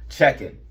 Check it.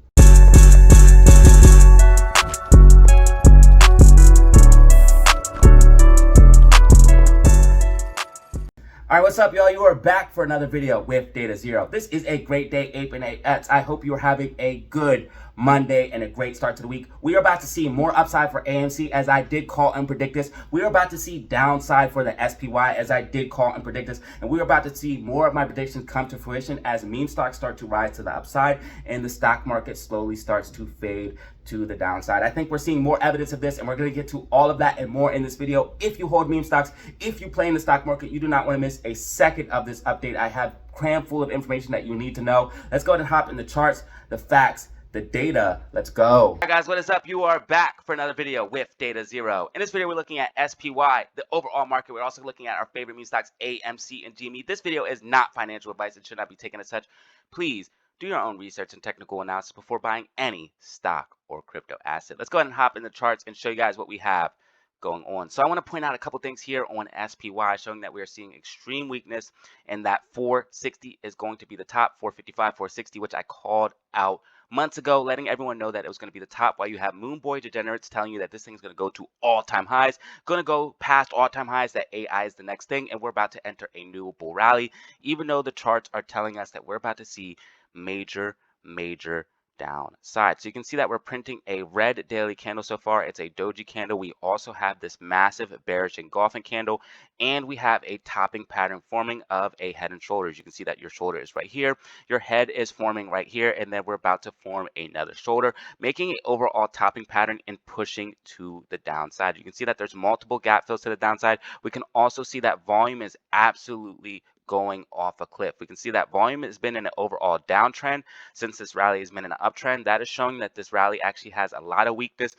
All right, what's up, y'all? You are back for another video with Data Zero. This is a great day, Ape and AX. I hope you are having a good Monday and a great start to the week. We are about to see more upside for AMC, as I did call and predict this. We are about to see downside for the SPY, as I did call and predict this. And we are about to see more of my predictions come to fruition as meme stocks start to rise to the upside and the stock market slowly starts to fade to the downside. I think we're seeing more evidence of this, and we're going to get to all of that and more in this video. If you hold meme stocks, if you play in the stock market, you do not want to miss a second of this update. I have crammed full of information that you need to know. Let's go ahead and hop in the charts, the facts, the data. Let's go. All right, guys, what is up? You are back for another video with Data Zero. In this video, we're looking at SPY, the overall market. We're also looking at our favorite meme stocks, AMC and GME. This video is not financial advice. It should not be taken as such. Please do your own research and technical analysis before buying any stock or crypto asset. Let's go ahead and hop in the charts and show you guys what we have going on. So I want to point out a couple things here on SPY, showing that we are seeing extreme weakness and that 460 is going to be the top, 455, 460, which I called out months ago, letting everyone know that it was going to be the top, while you have Moon Boy degenerates telling you that this thing is going to go to all-time highs, going to go past all-time highs, that AI is the next thing, and we're about to enter a new bull rally, even though the charts are telling us that we're about to see major downside. So you can see that we're printing a red daily candle so far. It's a doji candle. We also have this massive bearish engulfing candle, and we have a topping pattern forming of a head and shoulders. You can see that your shoulder is right here, your head is forming right here, and then we're about to form another shoulder, making an overall topping pattern and pushing to the downside. You can see that there's multiple gap fills to the downside. We can also see that volume is absolutely going off a cliff. We can see that volume has been in an overall downtrend since this rally has been in an uptrend. That is showing that this rally actually has a lot of weakness,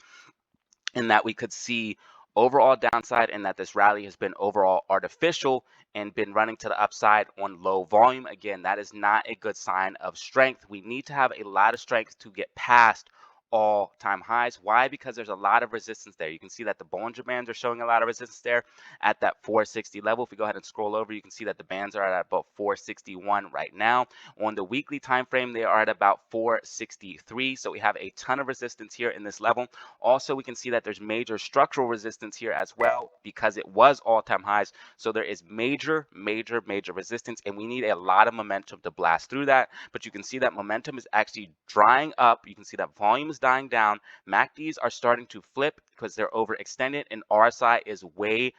and that we could see overall downside, and that this rally has been overall artificial and been running to the upside on low volume. Again, that is not a good sign of strength. We need to have a lot of strength to get past all-time highs. Why? Because there's a lot of resistance there. You can see that the Bollinger Bands are showing a lot of resistance there at that 460 level. If we go ahead and scroll over, you can see that the bands are at about 461 right now. On the weekly time frame, they are at about 463. So we have a ton of resistance here in this level. Also, we can see that there's major structural resistance here as well, because it was all-time highs. So there is major resistance, and we need a lot of momentum to blast through that. But you can see that momentum is actually drying up. You can see that volume is dying down. MACDs are starting to flip because they're overextended, and RSI is way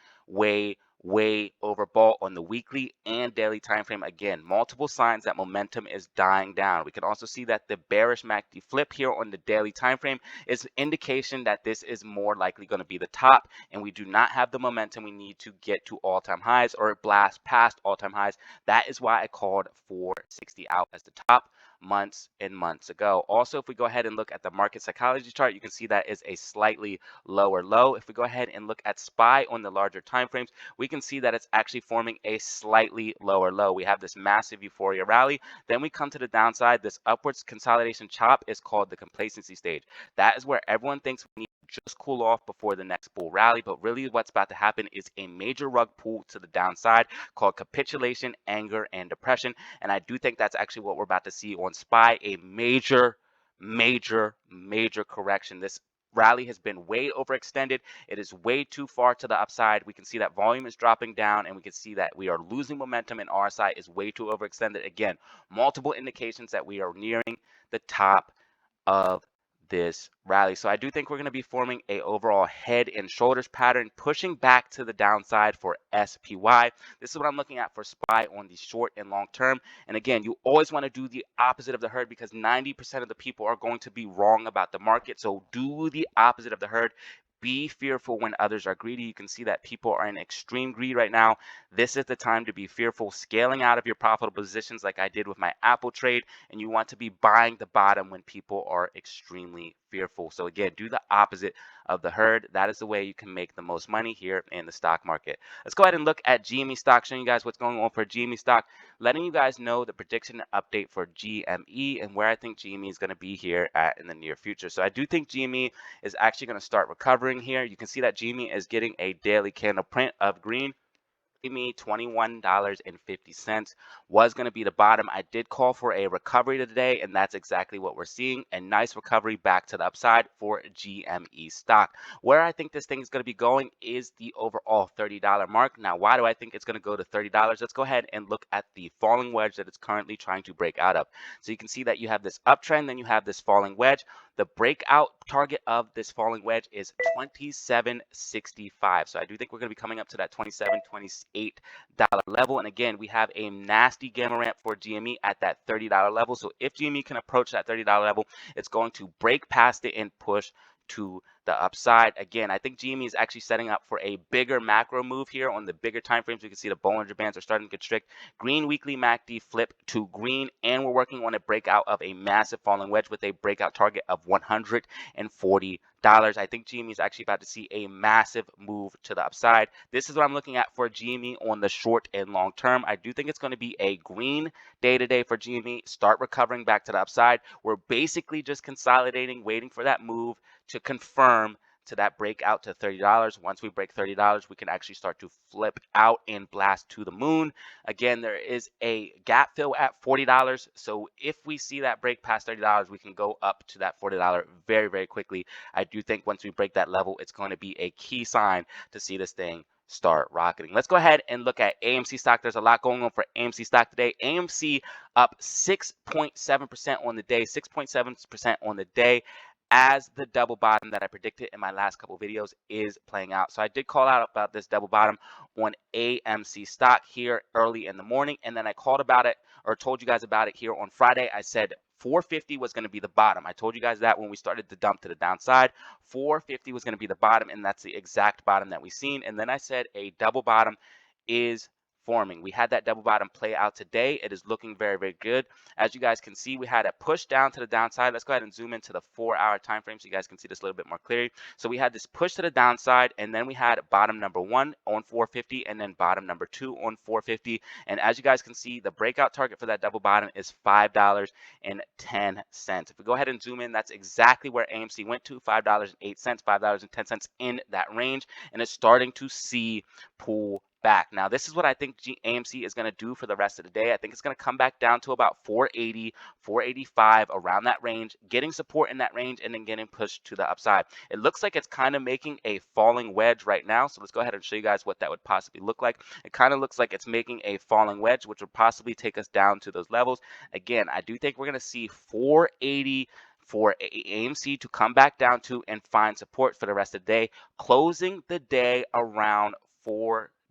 overbought on the weekly and daily time frame. Again, multiple signs that momentum is dying down. We can also see that the bearish MACD flip here on the daily time frame is indication that this is more likely going to be the top, and we do not have the momentum we need to get to all-time highs or blast past all-time highs. That is why I called 460 out as the top months and months ago. Also, if we go ahead and look at the market psychology chart, you can see that is a slightly lower low. If we go ahead and look at SPY on the larger time frames, we can see that it's actually forming a slightly lower low. We have this massive euphoria rally. Then we come to the downside. This upwards consolidation chop is called the complacency stage. That is where everyone thinks we need to just cool off before the next bull rally, but really what's about to happen is a major rug pull to the downside called capitulation, anger, and depression. And I do think that's actually what we're about to see on SPY, a major correction. This rally has been way overextended. It is way too far to the upside. We can see that volume is dropping down, and we can see that we are losing momentum, and RSI is way too overextended. Again, multiple indications that we are nearing the top of this rally. So I do think we're going to be forming a overall head and shoulders pattern, pushing back to the downside for SPY. This is what I'm looking at for SPY on the short and long term. And again, you always want to do the opposite of the herd, because 90% of the people are going to be wrong about the market. So do the opposite of the herd. Be fearful when others are greedy. You can see that people are in extreme greed right now. This is the time to be fearful, scaling out of your profitable positions like I did with my Apple trade, and you want to be buying the bottom when people are extremely fearful. So again, do the opposite of the herd. That is the way you can make the most money here in the stock market. Let's go ahead and look at GME stock, showing you guys what's going on for GME stock, letting you guys know the prediction update for GME and where I think GME is going to be here in the near future. So I do think GME is actually going to start recovering here. You can see that GME is getting a daily candle print of green. me $21.50 was going to be the bottom. I did call for a recovery today, and that's exactly what we're seeing. A nice recovery back to the upside for GME stock. Where I think this thing is going to be going is the overall $30 mark. Now, why do I think it's going to go to $30? Let's go ahead and look at the falling wedge that it's currently trying to break out of. So you can see that you have this uptrend, then you have this falling wedge. The breakout target of this falling wedge is 27.65. So I do think we're going to be coming up to that 27, 28 $28 level. And again, we have a nasty gamma ramp for GME at that $30 level. So if GME can approach that $30 level, it's going to break past it and push to the upside. Again, I think GME is actually setting up for a bigger macro move here on the bigger time frames. You can see the Bollinger Bands are starting to constrict. Green weekly MACD flip to green, and we're working on a breakout of a massive falling wedge with a breakout target of $140. I think GME is actually about to see a massive move to the upside. This is what I'm looking at for GME on the short and long term. I do think it's going to be a green day today for GME. Start recovering back to the upside. We're basically just consolidating, waiting for that move to confirm to that breakout to $30. Once we break $30, we can actually start to flip out and blast to the moon. Again, there is a gap fill at $40. So if we see that break past $30, we can go up to that $40 very, very quickly. I do think once we break that level, it's going to be a key sign to see this thing start rocketing. Let's go ahead and look at AMC stock. There's a lot going on for AMC stock today. AMC up 6.7% on the day, 6.7% on the day, as the double bottom that I predicted in my last couple videos is playing out. So I did call out about this double bottom on AMC stock here early in the morning, and then I called about it, or told you guys about it here on Friday. I said 450 was going to be the bottom. I told you guys that when we started the dump to the downside. 450 was going to be the bottom, and that's the exact bottom that we've seen. And then I said a double bottom is forming. We had that double bottom play out today. It is looking very, very good. As you guys can see, we had a push down to the downside. Let's go ahead and zoom into the 4-hour time frame so you guys can see this a little bit more clearly. So we had this push to the downside, and then we had bottom number 1 on 450, and then bottom number 2 on 450. And as you guys can see, the breakout target for that double bottom is $5.10. If we go ahead and zoom in, that's exactly where AMC went to, $5.08, $5.10 in that range, and it's starting to see pull back. Now, this is what I think AMC is going to do for the rest of the day. I think it's going to come back down to about 480, 485, around that range, getting support in that range, and then getting pushed to the upside. It looks like it's kind of making a falling wedge right now. So let's go ahead and show you guys what that would possibly look like. It kind of looks like it's making a falling wedge, which would possibly take us down to those levels. Again, I do think we're going to see 480 for AMC to come back down to and find support for the rest of the day, closing the day around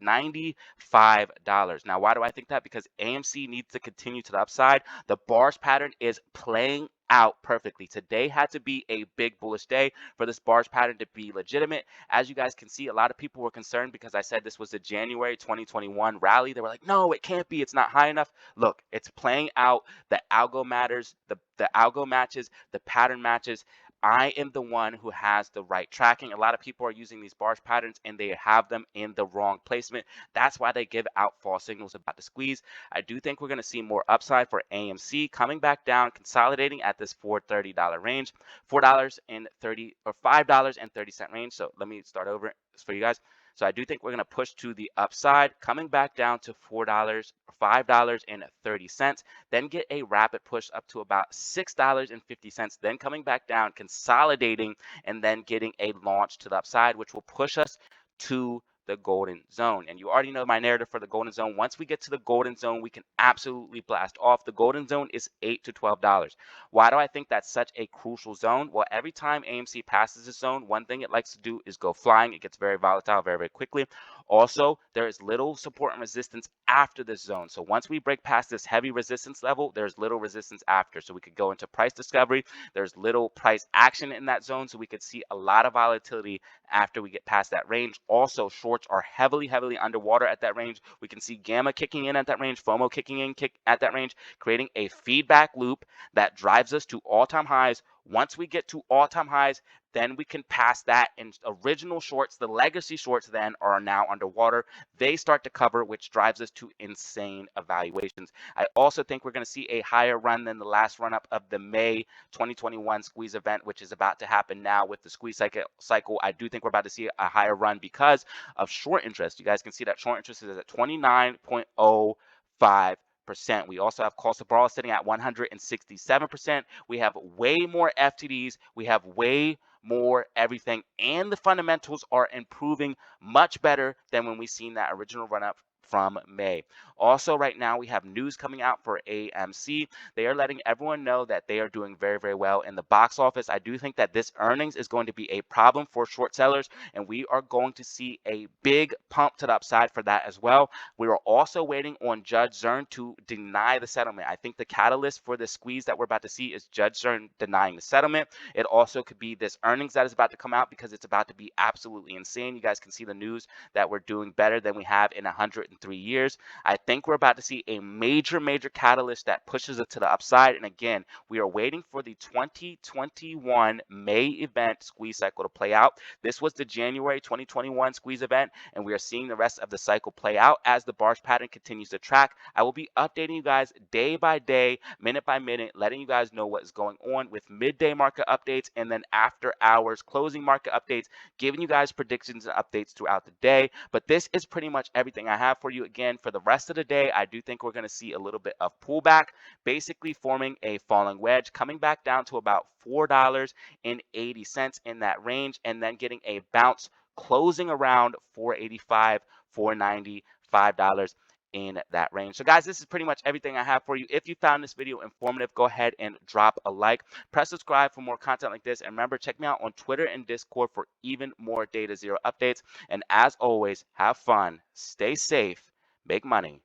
$95. Now, why do I think that? Because AMC needs to continue to the upside. The bars pattern is playing out perfectly. Today had to be a big bullish day for this bars pattern to be legitimate. As you guys can see, a lot of people were concerned because I said this was the January 2021 rally. They were like, no, it can't be. It's not high enough. Look, it's playing out. The algo matters. The algo matches. The pattern matches. I am the one who has the right tracking. A lot of people are using these bars patterns and they have them in the wrong placement. That's why they give out false signals about the squeeze. I do think we're going to see more upside for AMC coming back down, consolidating at this $4.30 range, $4.30 or $5.30 range. So let me start over for you guys. So I do think we're going to push to the upside, coming back down to $4 or $5.30, then get a rapid push up to about $6.50, then coming back down, consolidating, and then getting a launch to the upside, which will push us to the golden zone. And you already know my narrative for the golden zone. Once we get to the golden zone, we can absolutely blast off. The golden zone is $8 to $12. Why do I think that's such a crucial zone? Well, every time AMC passes this zone, one thing it likes to do is go flying. It gets very volatile very, very quickly. Also, there is little support and resistance after this zone. So once we break past this heavy resistance level, there's little resistance after. So we could go into price discovery. There's little price action in that zone. So we could see a lot of volatility after we get past that range. Also, shorts are heavily, heavily underwater at that range. We can see gamma kicking in at that range, FOMO kicking in at that range, creating a feedback loop that drives us to all-time highs. Once we get to all-time highs, then we can pass that, and original shorts, the legacy shorts, then are now underwater. They start to cover, which drives us to insane evaluations. I also think we're going to see a higher run than the last run up of the May 2021 squeeze event, which is about to happen now with the squeeze cycle. I do think we're about to see a higher run because of short interest. You guys can see that short interest is at 29.05%. We also have cost of borrow sitting at 167%. We have way more FTDs. We have way more everything, and the fundamentals are improving much better than when we seen that original run up from May. Also, right now we have news coming out for AMC. They are letting everyone know that they are doing very, very well in the box office. I do think that this earnings is going to be a problem for short sellers, and we are going to see a big pump to the upside for that as well. We are also waiting on Judge Zern to deny the settlement. I think the catalyst for the squeeze that we're about to see is Judge Zern denying the settlement. It also could be this earnings that is about to come out, because it's about to be absolutely insane. You guys can see the news that we're doing better than we have in 103 years. I think we're about to see a major catalyst that pushes it to the upside. And again, we are waiting for the 2021 May event squeeze cycle to play out. This was the January 2021 squeeze event, and we are seeing the rest of the cycle play out as the barge pattern continues to track. I will be updating you guys day by day, minute by minute, letting you guys know what is going on with midday market updates, and then after hours closing market updates, giving you guys predictions and updates throughout the day. But this is pretty much everything I have for you. Again, for the rest of the day, I do think we're going to see a little bit of pullback, basically forming a falling wedge, coming back down to about $4.80 in that range, and then getting a bounce closing around $4.85, $4.90, $5 in that range. So guys, this is pretty much everything I have for you. If you found this video informative, go ahead and drop a like, press subscribe for more content like this, and remember, check me out on Twitter and Discord for even more Data Zero updates. And as always, have fun, stay safe, make money.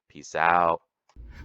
Peace out.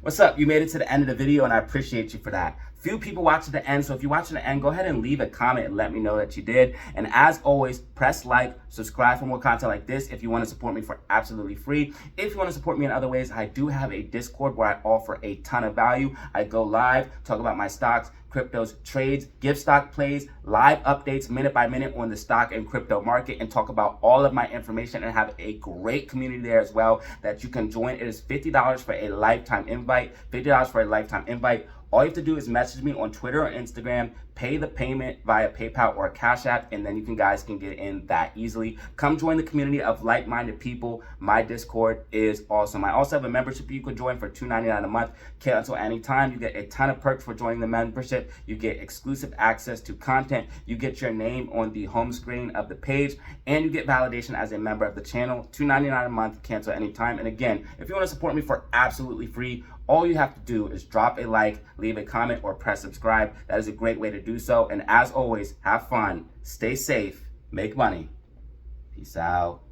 What's up? You made it to the end of the video, and I appreciate you for that. Few people watch to the end, so if you're watching the end, go ahead and leave a comment and let me know that you did. And as always, press like, subscribe for more content like this if you want to support me for absolutely free. If you want to support me in other ways, I do have a Discord where I offer a ton of value. I go live, talk about my stocks, cryptos, trades, give stock plays, live updates minute by minute on the stock and crypto market, and talk about all of my information, and have a great community there as well that you can join. It is $50 for a lifetime invite, $50 for a lifetime invite. All you have to do is message me on Twitter or Instagram, pay the payment via PayPal or Cash App, and then you guys can get in that easily. Come join the community of like-minded people. My Discord is awesome. I also have a membership you can join for $2.99 a month. Cancel anytime. You get a ton of perks for joining the membership. You get exclusive access to content. You get your name on the home screen of the page, and you get validation as a member of the channel. $2.99 a month. Cancel anytime. And again, if you want to support me for absolutely free, all you have to do is drop a like, leave a comment, or press subscribe. That is a great way to do so. And as always, have fun, stay safe, make money. Peace out.